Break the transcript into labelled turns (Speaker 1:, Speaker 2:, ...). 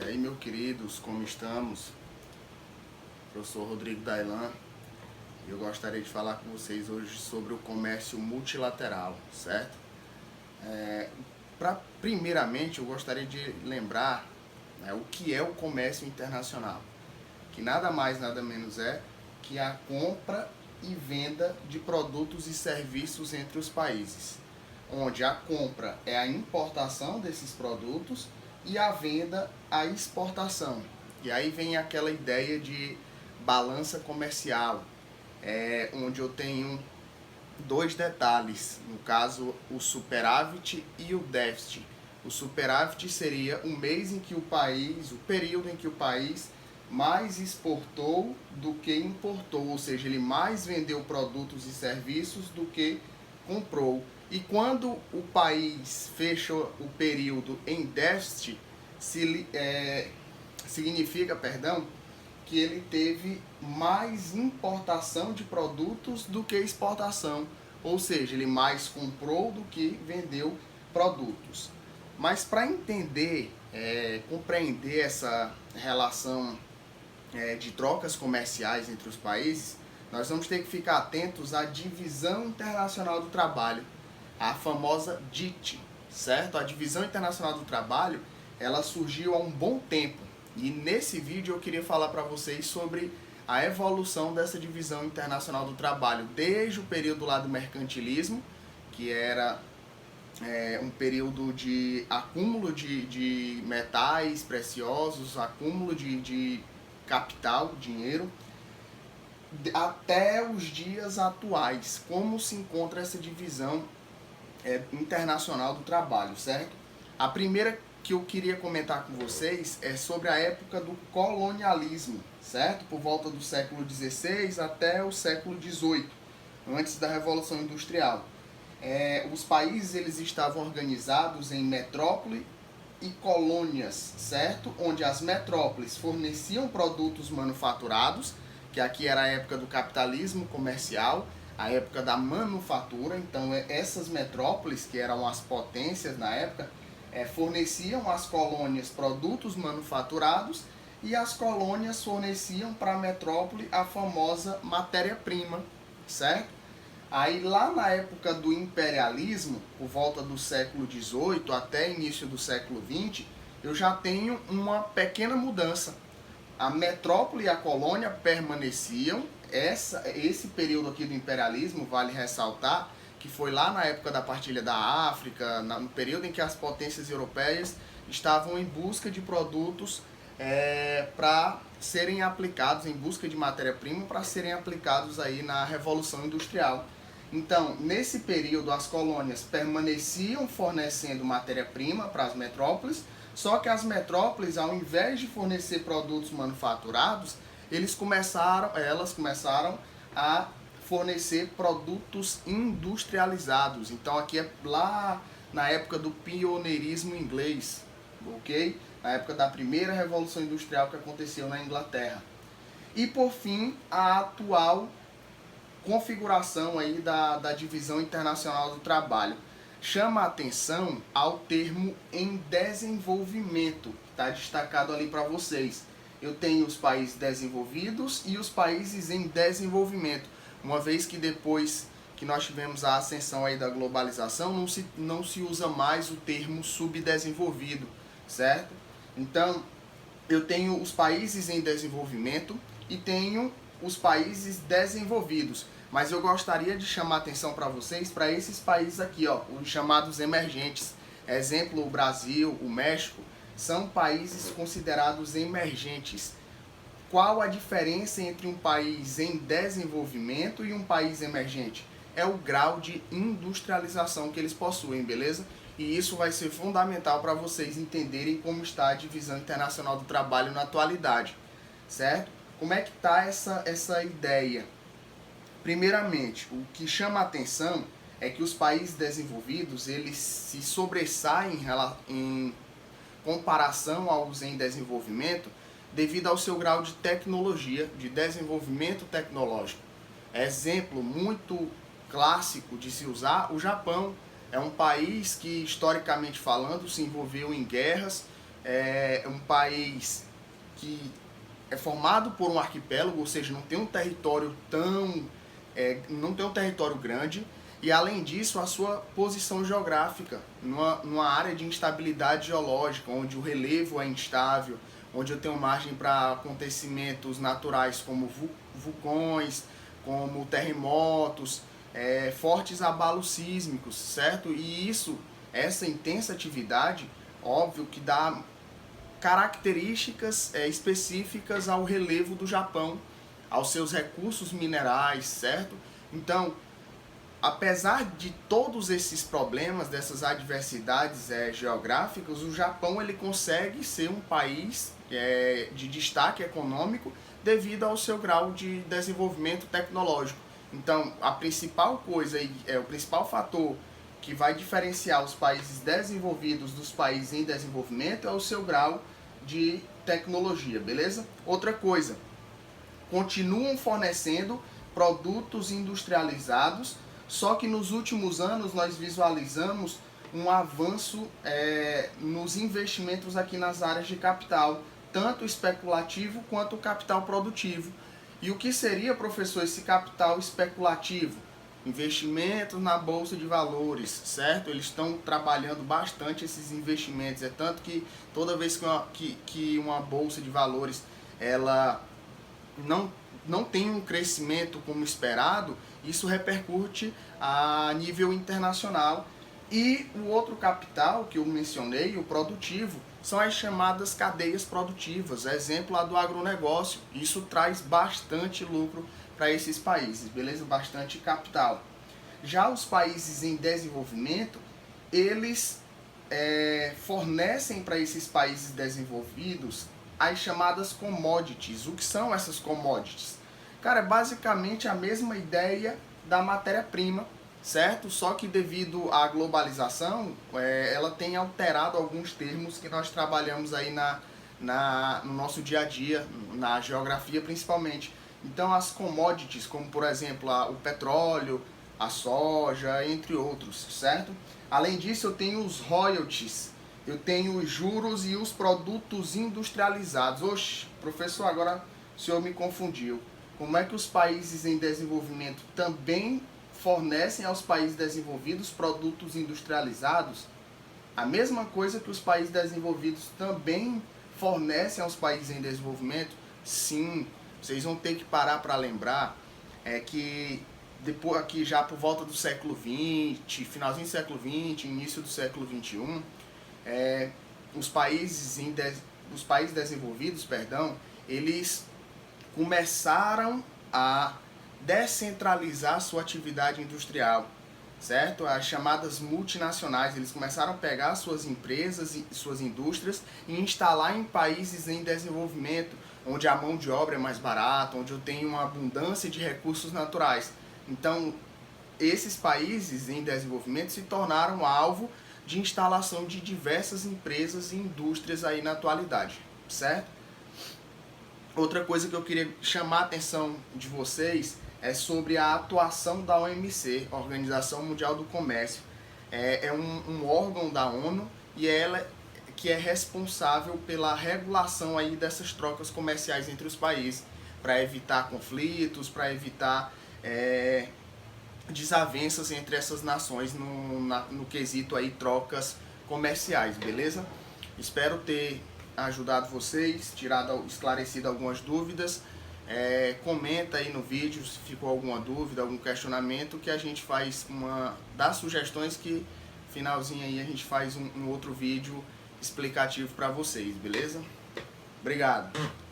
Speaker 1: E aí, meus queridos, como estamos? Professor Rodrigo Dailan. Eu gostaria de falar com vocês hoje sobre o comércio multilateral, certo? Primeiramente, eu gostaria de lembrar, o que é o comércio internacional, que nada mais, nada menos é que a compra e venda de produtos e serviços entre os países, onde a compra é a importação desses produtos e a venda a exportação. E aí vem aquela ideia de balança comercial, onde eu tenho dois detalhes, no caso o superávit e o déficit. O superávit seria o mês em que o período em que o país mais exportou do que importou, ou seja, ele mais vendeu produtos e serviços do que comprou. E quando o país fecha o período em déficit, significa, que ele teve mais importação de produtos do que exportação, ou seja, ele mais comprou do que vendeu produtos. Mas para compreender essa relação de trocas comerciais entre os países, nós vamos ter que ficar atentos à Divisão Internacional do Trabalho, a famosa DIT, certo? A Divisão Internacional do Trabalho, ela surgiu há um bom tempo, e nesse vídeo eu queria falar para vocês sobre a evolução dessa Divisão Internacional do Trabalho, desde o período lá do mercantilismo, que era um período de acúmulo de metais preciosos, acúmulo de capital, dinheiro, até os dias atuais, como se encontra essa divisão internacional do trabalho, certo? A primeira que eu queria comentar com vocês é sobre a época do colonialismo, certo? Por volta do século XVI até o século XVIII, antes da Revolução Industrial. Os países eles estavam organizados em metrópole e colônias, certo? Onde as metrópoles forneciam produtos manufaturados, que aqui era a época do capitalismo comercial, a época da manufatura. Então essas metrópoles, que eram as potências na época, forneciam às colônias produtos manufaturados, e as colônias forneciam para a metrópole a famosa matéria-prima, certo? Aí lá na época do imperialismo, por volta do século XVIII até início do século XX, eu já tenho uma pequena mudança. A metrópole e a colônia permaneciam. Esse período aqui do imperialismo, vale ressaltar, que foi lá na época da partilha da África, no período em que as potências europeias estavam em busca de produtos para serem aplicados, em busca de matéria-prima para serem aplicados aí na Revolução Industrial. Então, nesse período, as colônias permaneciam fornecendo matéria-prima para as metrópoles, só que as metrópoles, ao invés de fornecer produtos manufaturados, elas começaram a fornecer produtos industrializados. Então aqui é lá na época do pioneirismo inglês, ok? Na época da primeira Revolução Industrial que aconteceu na Inglaterra. E por fim, a atual configuração aí da Divisão Internacional do Trabalho. Chama a atenção ao termo em desenvolvimento, que está destacado ali para vocês. Eu tenho os países desenvolvidos e os países em desenvolvimento, uma vez que depois que nós tivemos a ascensão aí da globalização, não se usa mais o termo subdesenvolvido, certo? Então, eu tenho os países em desenvolvimento e tenho os países desenvolvidos, mas eu gostaria de chamar a atenção para vocês para esses países aqui, ó, os chamados emergentes. Exemplo, o Brasil, o México, são países considerados emergentes. Qual a diferença entre um país em desenvolvimento e um país emergente? É o grau de industrialização que eles possuem, beleza? E isso vai ser fundamental para vocês entenderem como está a Divisão Internacional do Trabalho na atualidade, certo? Como é que está essa ideia? Primeiramente, o que chama a atenção é que os países desenvolvidos, eles se sobressaem em comparação aos em desenvolvimento devido ao seu grau de tecnologia, de desenvolvimento tecnológico. Exemplo muito clássico de se usar, o Japão é um país que, historicamente falando, se envolveu em guerras é um país que é formado por um arquipélago, ou seja, não tem um território não tem um território grande, e além disso a sua posição geográfica numa área de instabilidade geológica, onde o relevo é instável, onde eu tenho margem para acontecimentos naturais como vulcões, como terremotos, fortes abalos sísmicos, certo? E essa intensa atividade, óbvio que dá características específicas ao relevo do Japão, aos seus recursos minerais, certo? Então, apesar de todos esses problemas, dessas adversidades geográficas, o Japão ele consegue ser um país de destaque econômico devido ao seu grau de desenvolvimento tecnológico. Então, a principal coisa, o principal fator que vai diferenciar os países desenvolvidos dos países em desenvolvimento é o seu grau de tecnologia, beleza? Outra coisa, continuam fornecendo produtos industrializados, só que nos últimos anos nós visualizamos um avanço nos investimentos aqui nas áreas de capital, tanto especulativo quanto capital produtivo. E o que seria, professor, esse capital especulativo? Investimentos na bolsa de valores, certo? Eles estão trabalhando bastante esses investimentos, é tanto que toda vez que uma bolsa de valores ela não tem um crescimento como esperado, isso repercute a nível internacional. E o outro capital que eu mencionei, o produtivo, são as chamadas cadeias produtivas, exemplo lá do agronegócio. Isso traz bastante lucro para esses países, beleza? Bastante capital. Já os países em desenvolvimento, eles fornecem para esses países desenvolvidos as chamadas commodities. O que são essas commodities? Cara, é basicamente a mesma ideia da matéria-prima, certo? Só que devido à globalização, ela tem alterado alguns termos que nós trabalhamos aí no nosso dia a dia, na geografia principalmente. Então as commodities, como por exemplo o petróleo, a soja, entre outros, certo? Além disso, eu tenho os royalties, eu tenho os juros e os produtos industrializados. Oxe, professor, agora o senhor me confundiu. Como é que os países em desenvolvimento também fornecem aos países desenvolvidos produtos industrializados? A mesma coisa que os países desenvolvidos também fornecem aos países em desenvolvimento? Sim, vocês vão ter que parar para lembrar que depois aqui já por volta do século XX, finalzinho do século XX, início do século XXI, os países desenvolvidos, eles começaram a descentralizar sua atividade industrial, certo? As chamadas multinacionais, eles começaram a pegar suas empresas e suas indústrias e instalar em países em desenvolvimento, onde a mão de obra é mais barata, onde eu tenho uma abundância de recursos naturais. Então, esses países em desenvolvimento se tornaram alvo de instalação de diversas empresas e indústrias aí na atualidade, certo? Outra coisa que eu queria chamar a atenção de vocês é sobre a atuação da OMC, Organização Mundial do Comércio. É um órgão da ONU e ela que é responsável pela regulação aí dessas trocas comerciais entre os países, para evitar conflitos, para evitar desavenças entre essas nações no quesito aí trocas comerciais, beleza? Espero ter ajudado vocês, esclarecido algumas dúvidas. Comenta aí no vídeo se ficou alguma dúvida, algum questionamento, que a gente faz dá sugestões que finalzinho aí a gente faz um outro vídeo explicativo para vocês, beleza? Obrigado!